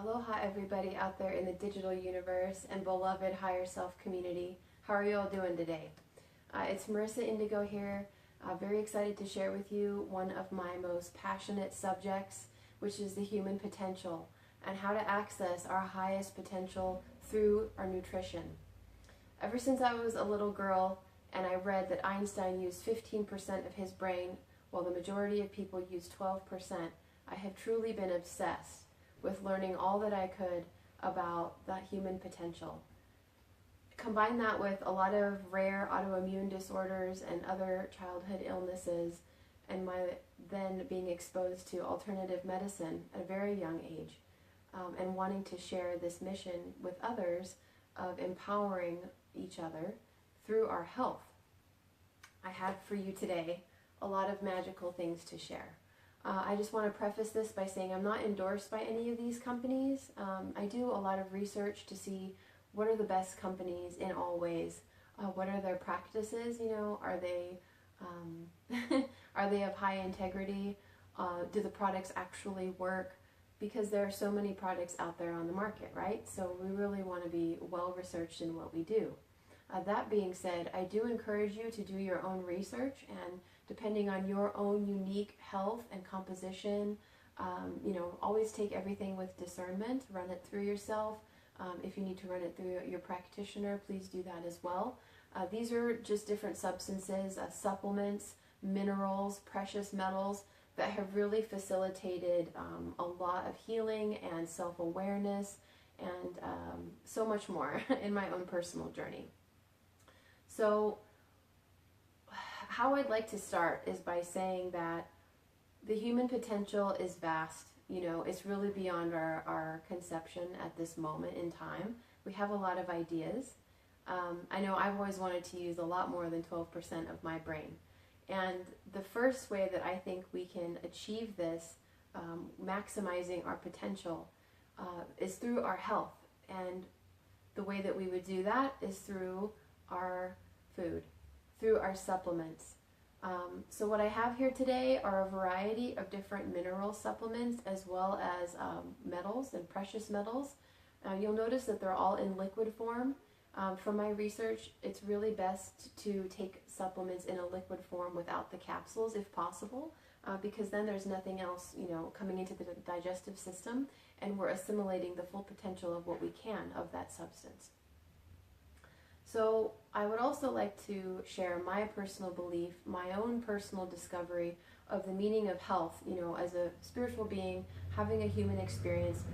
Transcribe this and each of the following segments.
Aloha everybody out there in the digital universe and beloved higher self community. How are you all doing today? It's Marissa Indigo here. Very excited to share with you one of my most passionate subjects, which is the human potential and how to access our highest potential through our nutrition. Ever since I was a little girl and I read that Einstein used 15% of his brain while the majority of people use 12%, I have truly been obsessed with learning all that I could about that human potential. Combine that with a lot of rare autoimmune disorders and other childhood illnesses, and my then being exposed to alternative medicine at a very young age, and wanting to share this mission with others of empowering each other through our health. I have for you today a lot of magical things to share. I just want to preface this by saying I'm not endorsed by any of these companies. I do a lot of research to see what are the best companies in all ways. What are their practices? Are they are they of high integrity? Do the products actually work? Because there are so many products out there on the market, right? So we really want to be well researched in what we do. That being said, I do encourage you to do your own research, and depending on your own unique health and composition, always take everything with discernment, run it through yourself. If you need to run it through your practitioner, please do that as well. These are just different substances, supplements, minerals, precious metals that have really facilitated a lot of healing and self-awareness and so much more in my own personal journey. So how I'd like to start is by saying that the human potential is vast. It's really beyond our conception at this moment in time. We have a lot of ideas. I know I've always wanted to use a lot more than 12% of my brain. And the first way that I think we can achieve this, maximizing our potential, is through our health. And the way that we would do that is through our food, through our supplements. So what I have here today are a variety of different mineral supplements as well as metals and precious metals. You'll notice that they're all in liquid form. From my research, it's really best to take supplements in a liquid form without the capsules if possible, because then there's nothing else coming into the digestive system, and we're assimilating the full potential of what we can of that substance. So I would also like to share my personal belief, my own personal discovery of the meaning of health, as a spiritual being, having a human experience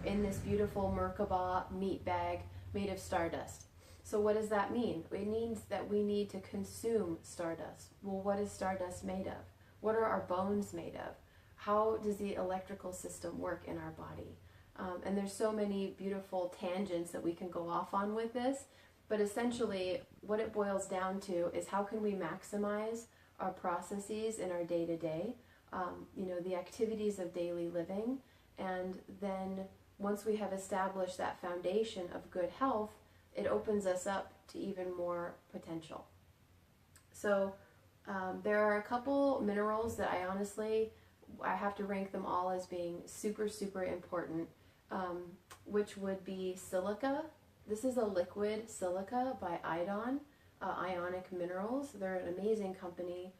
in this beautiful Merkaba meat bag made of stardust. So what does that mean? It means that we need to consume stardust. Well, what is stardust made of? What are our bones made of? How does the electrical system work in our body? And there's so many beautiful tangents that we can go off on with this. But essentially, what it boils down to is how can we maximize our processes in our day-to-day, the activities of daily living, and then once we have established that foundation of good health, it opens us up to even more potential. So there are a couple minerals that I have to rank them all as being super, super important, which would be silica. This is a liquid silica by Eidon, Ionic Minerals. They're an amazing company.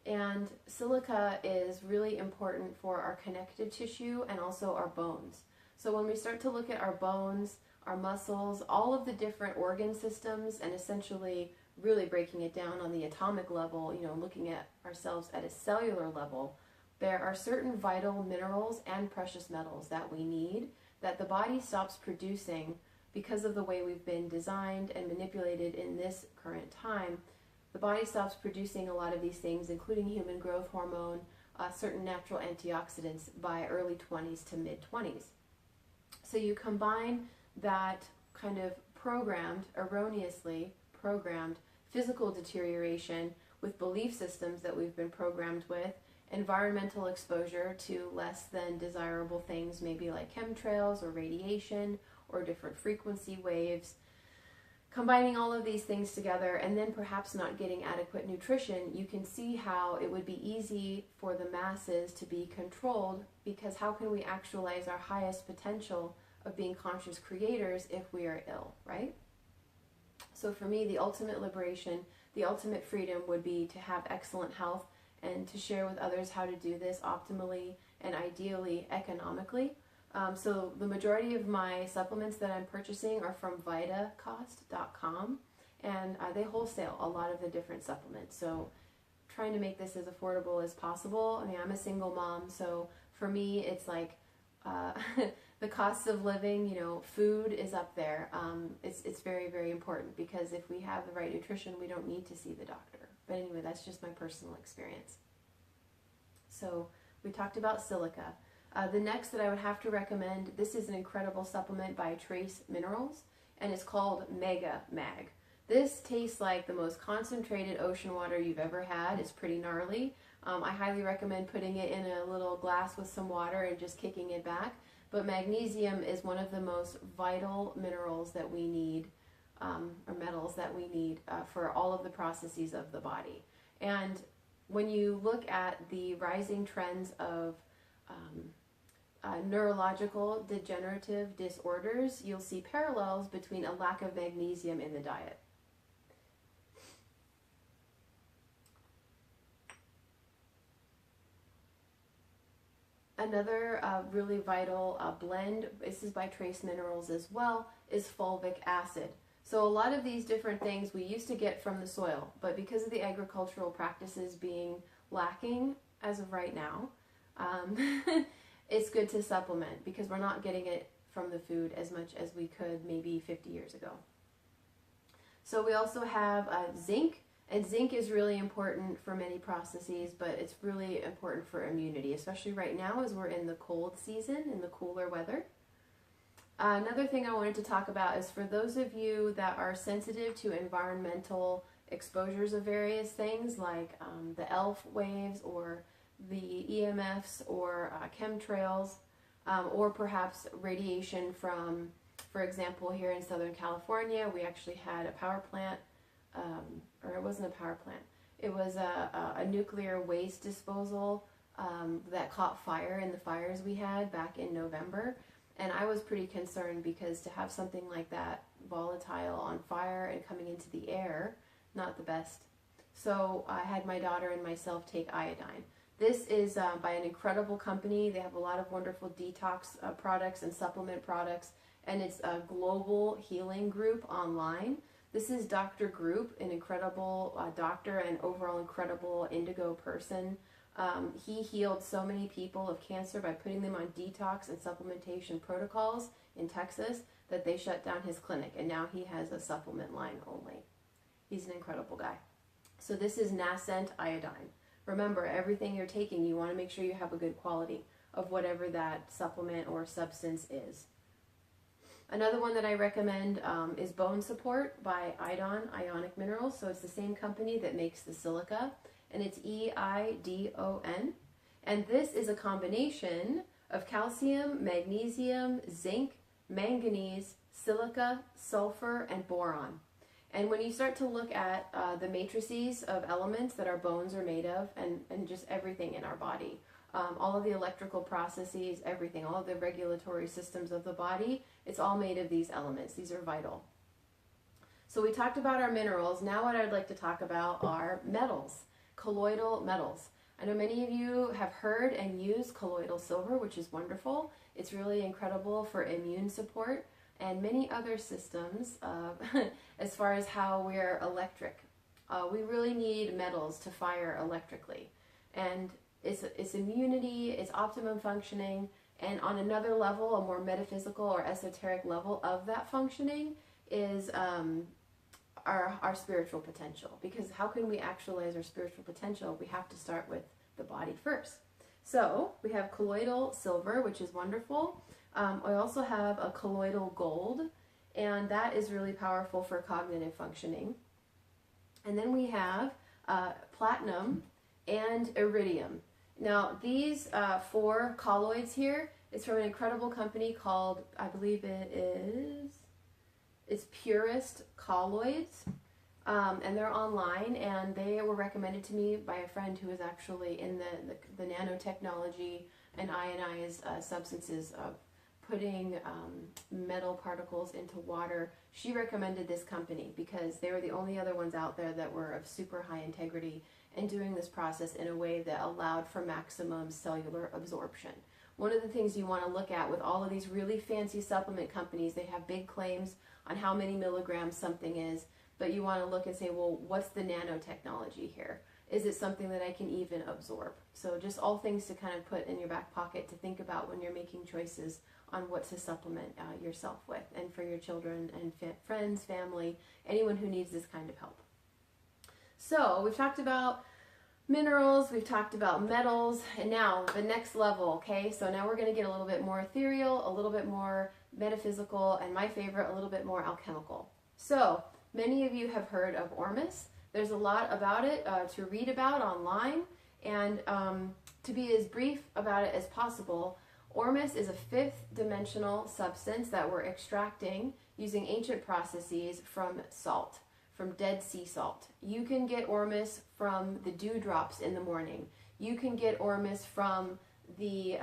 And silica is really important for our connective tissue and also our bones. So when we start to look at our bones, our muscles, all of the different organ systems, and essentially really breaking it down on the atomic level, looking at ourselves at a cellular level, there are certain vital minerals and precious metals that we need that the body stops producing because of the way we've been designed and manipulated in this current time. The body stops producing a lot of these things, including human growth hormone, certain natural antioxidants, by early 20s to mid 20s. So you combine that kind of erroneously programmed physical deterioration with belief systems that we've been programmed with, environmental exposure to less than desirable things, maybe like chemtrails or radiation or different frequency waves. combining all of these things together and then perhaps not getting adequate nutrition, you can see how it would be easy for the masses to be controlled, because how can we actualize our highest potential of being conscious creators if we are ill, right? So for me, the ultimate liberation, the ultimate freedom would be to have excellent health and to share with others how to do this optimally and ideally economically. So the majority of my supplements that I'm purchasing are from vitacost.com, and they wholesale a lot of the different supplements. So trying to make this as affordable as possible. I mean, I'm a single mom, so for me, it's like the costs of living, you know, food is up there. It's very, very important, because if we have the right nutrition, we don't need to see the doctor. But anyway, that's just my personal experience. So we talked about silica. The next that I would have to recommend, this is an incredible supplement by Trace Minerals, and it's called Mega Mag. This tastes like the most concentrated ocean water you've ever had. It's pretty gnarly. I highly recommend putting it in a little glass with some water and just kicking it back. But magnesium is one of the most vital minerals that we need, or metals that we need for all of the processes of the body. And when you look at the rising trends of neurological degenerative disorders, you'll see parallels between a lack of magnesium in the diet. Another really vital blend, this is by Trace Minerals as well, is fulvic acid. So a lot of these different things we used to get from the soil, but because of the agricultural practices being lacking as of right now, it's good to supplement, because we're not getting it from the food as much as we could maybe 50 years ago. So we also have zinc, and zinc is really important for many processes, but it's really important for immunity, especially right now as we're in the cold season, in the cooler weather. Another thing I wanted to talk about is for those of you that are sensitive to environmental exposures of various things, like the ELF waves or the EMFs or chemtrails, or perhaps radiation from, for example, here in Southern California, we actually had a power plant, or it wasn't a power plant, it was a nuclear waste disposal that caught fire in the fires we had back in November. And I was pretty concerned, because to have something like that volatile on fire and coming into the air, not the best. So I had my daughter and myself take iodine. This is by an incredible company. They have a lot of wonderful detox products and supplement products, and it's a global healing group online. This is Dr. Group, an incredible doctor and overall incredible indigo person. He healed so many people of cancer by putting them on detox and supplementation protocols in Texas that they shut down his clinic, and now he has a supplement line only. He's an incredible guy. So this is Nance iodine. Remember, everything you're taking, you want to make sure you have a good quality of whatever that supplement or substance is. Another one that I recommend is Bone Support by Eidon Ionic Minerals. So it's the same company that makes the Silica, and it's Eidon. And this is a combination of calcium, magnesium, zinc, manganese, silica, sulfur, and boron. And when you start to look at the matrices of elements that our bones are made of, and just everything in our body, all of the electrical processes, everything, all of the regulatory systems of the body, it's all made of these elements. These are vital. So we talked about our minerals. Now what I'd like to talk about are metals, colloidal metals. I know many of you have heard and used colloidal silver, which is wonderful. It's really incredible for immune support and many other systems as far as how we're electric. We really need metals to fire electrically. And it's immunity, it's optimum functioning, and on another level, a more metaphysical or esoteric level of that functioning is our spiritual potential. Because how can we actualize our spiritual potential? We have to start with the body first. So we have colloidal silver, which is wonderful. I also have a colloidal gold, and that is really powerful for cognitive functioning. And then we have platinum and iridium. Now these 4 colloids here, it's from an incredible company called, I believe it is its purest colloids, and they're online, and they were recommended to me by a friend who is actually in the nanotechnology and ionized substances of putting metal particles into water. She recommended this company because they were the only other ones out there that were of super high integrity and doing this process in a way that allowed for maximum cellular absorption. One of the things you want to look at with all of these really fancy supplement companies, they have big claims on how many milligrams something is, but you want to look and say, well, what's the nanotechnology here? Is it something that I can even absorb? So just all things to kind of put in your back pocket to think about when you're making choices on what to supplement yourself with, and for your children and friends, family, anyone who needs this kind of help. So we've talked about minerals, we've talked about metals, and now the next level, okay? So now we're going to get a little bit more ethereal, a little bit more metaphysical, and my favorite, a little bit more alchemical. So many of you have heard of ORMUS. There's a lot about it to read about online, and to be as brief about it as possible, ORMUS is a fifth dimensional substance that we're extracting using ancient processes from salt, from Dead Sea salt. You can get ORMUS from the dewdrops in the morning. You can get ORMUS from the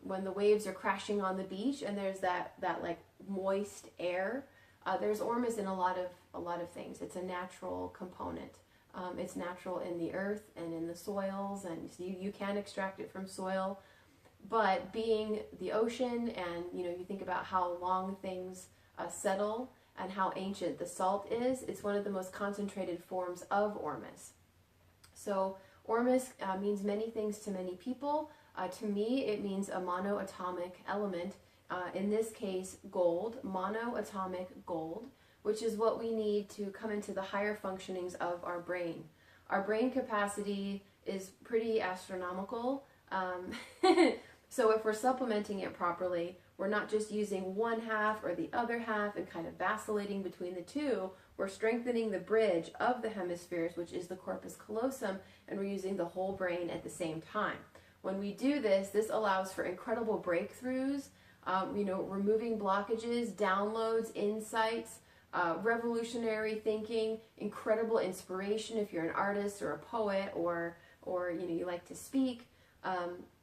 when the waves are crashing on the beach and there's that like moist air. There's ORMUS in a lot of things. It's a natural component. It's natural in the earth and in the soils, and you can extract it from soil. But being the ocean, and you think about how long things settle and how ancient the salt is, it's one of the most concentrated forms of ORMUS. So ORMUS means many things to many people. To me, it means a monoatomic element. In this case, gold, monoatomic gold, which is what we need to come into the higher functionings of our brain. Our brain capacity is pretty astronomical. So if we're supplementing it properly, we're not just using one half or the other half and kind of vacillating between the two. We're strengthening the bridge of the hemispheres, which is the corpus callosum, and we're using the whole brain at the same time. When we do this, this allows for incredible breakthroughs, removing blockages, downloads, insights, revolutionary thinking, incredible inspiration if you're an artist or a poet or you like to speak.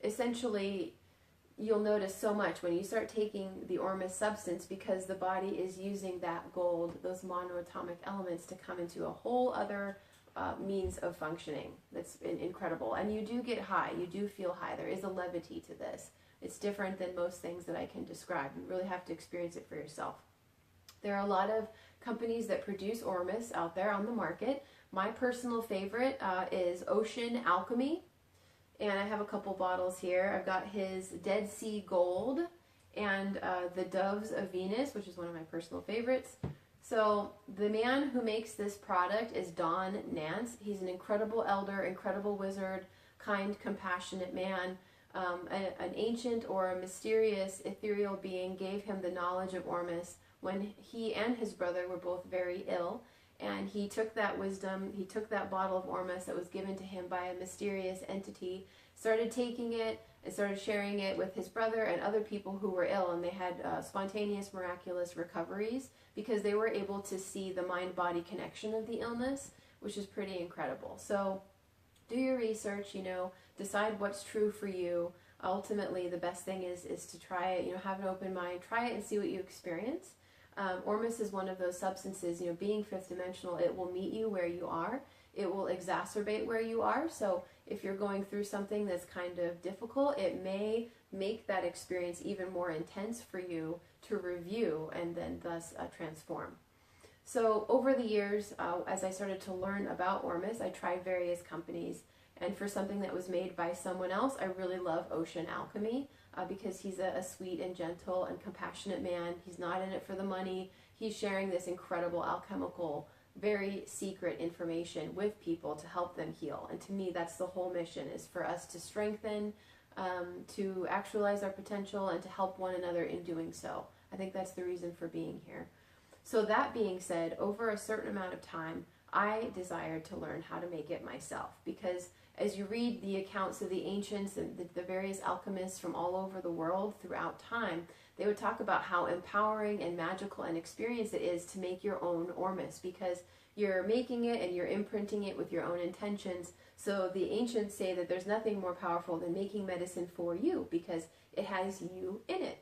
Essentially, you'll notice so much when you start taking the ORMUS substance, because the body is using that gold, those monoatomic elements, to come into a whole other means of functioning. That's incredible. And you do get high. You do feel high. There is a levity to this. It's different than most things that I can describe. You really have to experience it for yourself. There are a lot of companies that produce ORMUS out there on the market. My personal favorite is Ocean Alchemy. And I have a couple bottles here. I've got his Dead Sea Gold and the Doves of Venus, which is one of my personal favorites. So the man who makes this product is Nance. He's an incredible elder, incredible wizard, kind, compassionate man. An ancient or a mysterious ethereal being gave him the knowledge of ORMUS when he and his brother were both very ill. And he took that wisdom, he took that bottle of ORMUS that was given to him by a mysterious entity, started taking it and started sharing it with his brother and other people who were ill, and they had spontaneous, miraculous recoveries because they were able to see the mind-body connection of the illness, which is pretty incredible. So do your research, decide what's true for you. Ultimately, the best thing is to try it, have an open mind, try it and see what you experience. ORMUS is one of those substances, being fifth dimensional, it will meet you where you are. It will exacerbate where you are. So if you're going through something that's kind of difficult, it may make that experience even more intense for you to review and then thus transform. So over the years, as I started to learn about ORMUS, I tried various companies. And for something that was made by someone else, I really love Ocean Alchemy because he's a sweet and gentle and compassionate man. He's not in it for the money. He's sharing this incredible alchemical, very secret information with people to help them heal. And to me, that's the whole mission, is for us to strengthen, to actualize our potential, and to help one another in doing so. I think that's the reason for being here. So that being said, over a certain amount of time, I desired to learn how to make it myself, because as you read the accounts of the ancients and the various alchemists from all over the world throughout time, they would talk about how empowering and magical an experience it is to make your own ORMUS, because you're making it and you're imprinting it with your own intentions. So the ancients say that there's nothing more powerful than making medicine for you, because it has you in it.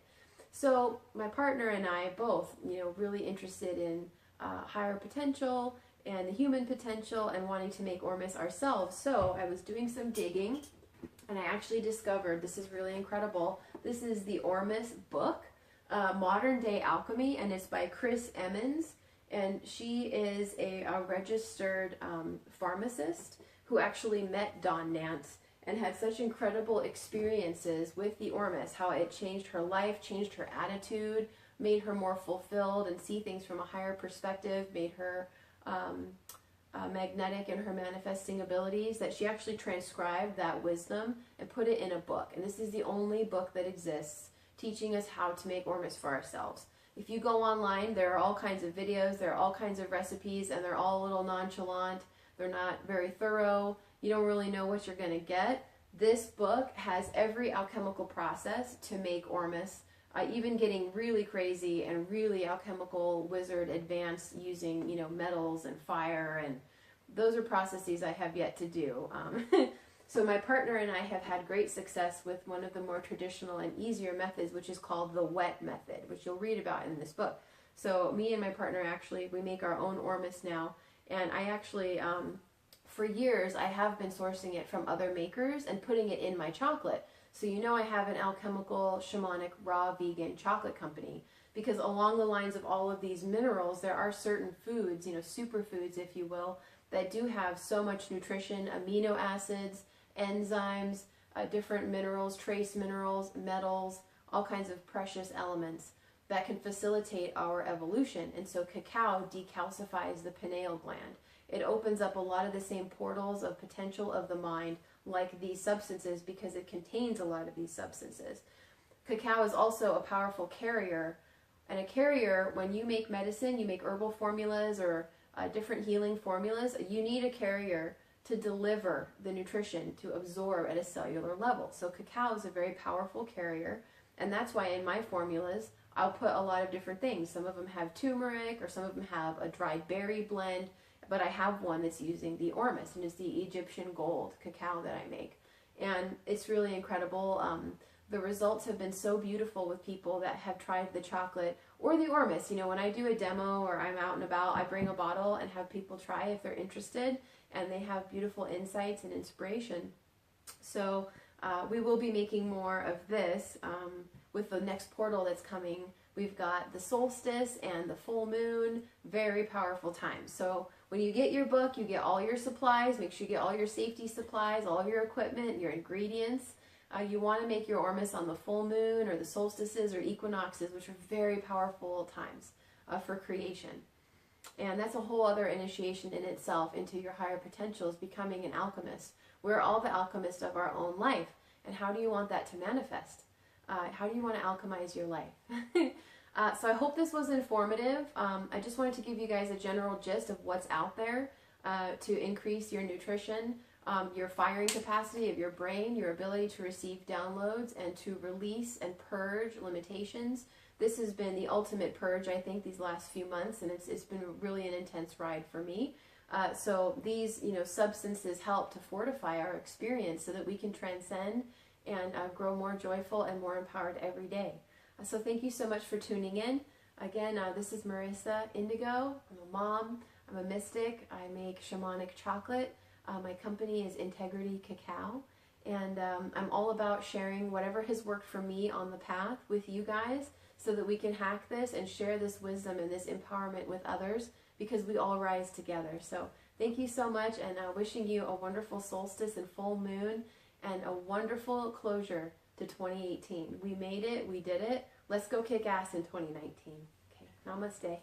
So my partner and I both, really interested in higher potential and the human potential and wanting to make ORMUS ourselves. So I was doing some digging and I actually discovered, this is really incredible, this is the ORMUS book, Modern Day Alchemy, and it's by Chris Emmons. And she is a registered pharmacist who actually met Don Nance and had such incredible experiences with the ORMUS, how it changed her life, changed her attitude, made her more fulfilled and see things from a higher perspective, made her magnetic in her manifesting abilities, that she actually transcribed that wisdom and put it in a book. And this is the only book that exists teaching us how to make ORMUS for ourselves. If you go online, there are all kinds of videos, there are all kinds of recipes, and they're all a little nonchalant. They're not very thorough. You don't really know what you're going to get. This book has every alchemical process to make ORMUS, even getting really crazy and really alchemical wizard advanced using, metals and fire, and those are processes I have yet to do. So my partner and I have had great success with one of the more traditional and easier methods, which is called the wet method, which you'll read about in this book. So me and my partner actually, we make our own ORMUS now, and I actually, for years, I have been sourcing it from other makers and putting it in my chocolate. So I have an alchemical, shamanic, raw, vegan chocolate company, because along the lines of all of these minerals, there are certain foods, superfoods, if you will, that do have so much nutrition, amino acids, enzymes, different minerals, trace minerals, metals, all kinds of precious elements that can facilitate our evolution. And so cacao decalcifies the pineal gland. It opens up a lot of the same portals of potential of the mind like these substances, because it contains a lot of these substances. Cacao is also a powerful carrier, and a carrier, when you make medicine, you make herbal formulas or different healing formulas, you need a carrier to deliver the nutrition, to absorb at a cellular level. So cacao is a very powerful carrier, and that's why in my formulas I'll put a lot of different things. Some of them have turmeric, or some of them have a dried berry blend, but I have one that's using the ORMUS, and it's the Egyptian gold cacao that I make. And it's really incredible. The results have been so beautiful with people that have tried the chocolate or the ORMUS. When I do a demo or I'm out and about, I bring a bottle and have people try if they're interested, and they have beautiful insights and inspiration. So we will be making more of this with the next portal that's coming. We've got the solstice and the full moon, very powerful times. So when you get your book, you get all your supplies. Make sure you get all your safety supplies, all of your equipment, your ingredients. You want to make your ORMUS on the full moon or the solstices or equinoxes, which are very powerful times for creation. And that's a whole other initiation in itself into your higher potentials, becoming an alchemist. We're all the alchemists of our own life. And how do you want that to manifest? How do you want to alchemize your life? So I hope this was informative. I just wanted to give you guys a general gist of what's out there to increase your nutrition, your firing capacity of your brain, your ability to receive downloads, and to release and purge limitations. This has been the ultimate purge, I think, these last few months, and it's been really an intense ride for me. So these substances help to fortify our experience so that we can transcend and grow more joyful and more empowered every day. So thank you so much for tuning in. Again, this is Marissa Indigo. I'm a mom. I'm a mystic. I make shamanic chocolate. My company is Integrity Cacao. And I'm all about sharing whatever has worked for me on the path with you guys so that we can hack this and share this wisdom and this empowerment with others, because we all rise together. So thank you so much, and wishing you a wonderful solstice and full moon and a wonderful closure to 2018. We made it. We did it. Let's go kick ass in 2019. Okay, namaste.